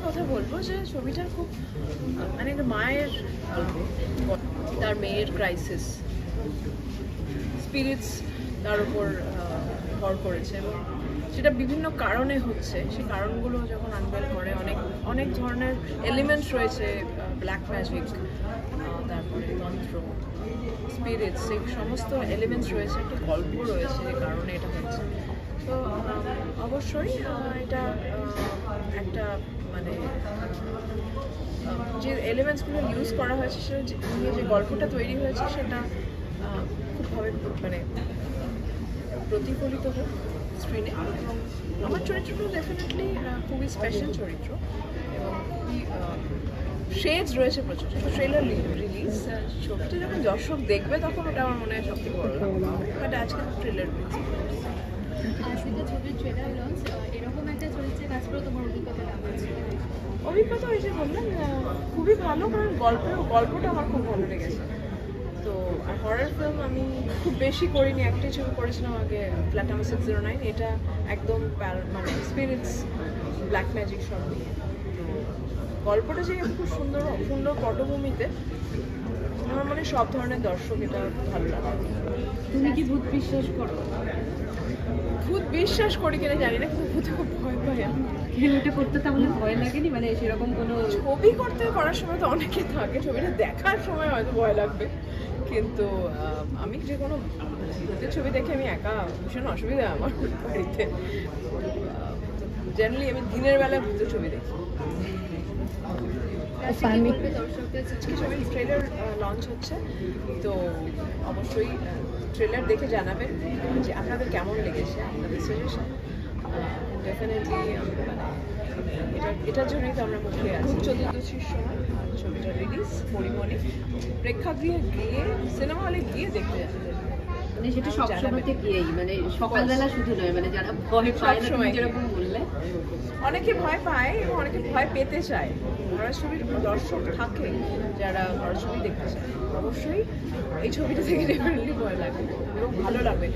কথা বলবো যে ছবিটার খুব মানে একটা মায়ের তার মেয়ের ক্রাইসিস স্পিরিটস তার উপর ভর করেছে এবং সেটা বিভিন্ন কারণে হচ্ছে সেই কারণগুলো যখন আনভেল করে অনেক অনেক ধরনের এলিমেন্টস রয়েছে, ব্ল্যাক ম্যাজিক, তারপরে তন্ত্র, স্পিরিটস, সেই সমস্ত এলিমেন্টস রয়েছে, একটা গল্প রয়েছে যে কারণে এটা হচ্ছে। তো অবশ্যই এটা একটা মানে যে এলিমেন্টসগুলো ইউজ করা হয়েছে সেটা যে গল্পটা তৈরি হয়েছে সেটা খুবভাবে মানে প্রতিফলিত হোক স্ক্রিনে। এবং আমার চরিত্রটা ডেফিনেটলি খুবই স্পেশাল চরিত্র এবং খুবই শেডস রয়েছে প্রচুর। ট্রেলার রিলিজ, ছবিটা যখন দর্শক দেখবে তখন ওটা আমার মনে হয় সবথেকে বড় বাট আজকে ট্রেলার রিলিজ। ছবির ট্রেলার লঞ্চ, এরকম একটা চরিত্রে কাজ করে তোমার অভিজ্ঞতা কেমন ছিল? অভিজ্ঞতা ওই যে বললাম খুবই ভালো, কারণ গল্পটা আমার খুব ভালো লেগেছে। তো আর হরর ফিল্ম আমি খুব বেশি করিনি, একটাই ছবি করেছিলাম আগে, প্ল্যাটাম 609, এটা একদম মানে স্পিরিটস, ব্ল্যাক ম্যাজিক সব নিয়ে। তো গল্পটা যে খুব সুন্দর সুন্দর পটভূমিতে, আমার মনে সব ধরনের দর্শক এটা ভালো লাগে। তুমি কি ভূত বিশ্বাস করো? ভূত বিশ্বাস করি কিনা জানি না, কিন্তু ভূতে খুব ভয় পাই আমি। এটা করতে তাহলে ভয় লাগেনি? মানে সেরকম কোনো ছবি করার সময় তো অনেকে থাকে, ছবিটা দেখার সময় হয়তো ভয় লাগবে, কিন্তু আমি যে কোনো ভূতের ছবি দেখে আমি একা ভীষণ অসুবিধা আমার বাড়িতে। জেনারেলি আমি দিনের বেলা ভূতের ছবি দেখি। ছবির ট্রেলার লঞ্চ হচ্ছে, তো অবশ্যই ট্রেলার দেখে জানাবেন যে আপনাদের কেমন লেগেছে, আপনাদের সাজেশন ডেফিনেটলি মানে এটার জন্যই তো আমরা মুখে আছি। 14 সময় ছবিটা রিলিজ, পরিমণি প্রেক্ষাগৃহে গিয়ে, সিনেমা হলে গিয়ে দেখতে যাবে। মানে সেটা সবসময়তে গিয়েই, মানে সকালবেলা শুধু নয়, মানে যারা ভয় পায় না, তুমি যেরকম বললে, অনেকে ভয় পায় এবং অনেকে ভয় পেতে চায়। হরর ছবির দর্শক থাকে যারা হরর ছবি দেখতে চায়, অবশ্যই এই ছবিটা থেকে ডেফিনেটলি ভয় লাগবে এবং ভালো লাগবে।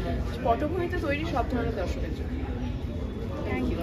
পটভূমিতে তৈরি সব ধরনের দর্শকের জন্য। Thank you.